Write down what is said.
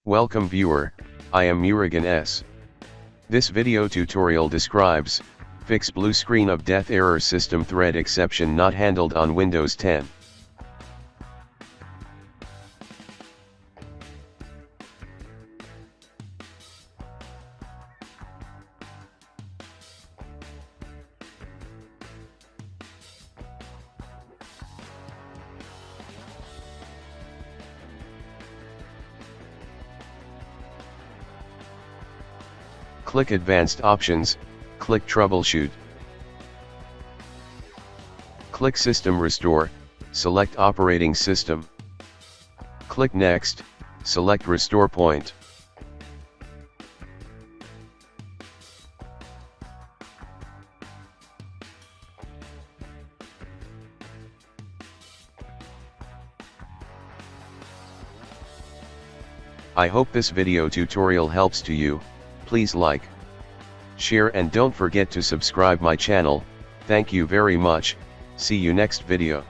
Welcome viewer, I am Murugan S. This video tutorial describes, fix blue screen of death error system thread exception not handled on Windows 10. Click Advanced Options, click Troubleshoot. Click System Restore, select Operating System. Click Next, select Restore Point. I hope this video tutorial helps to you. Please like, share and don't forget to subscribe my channel. Thank you very much. See you next video.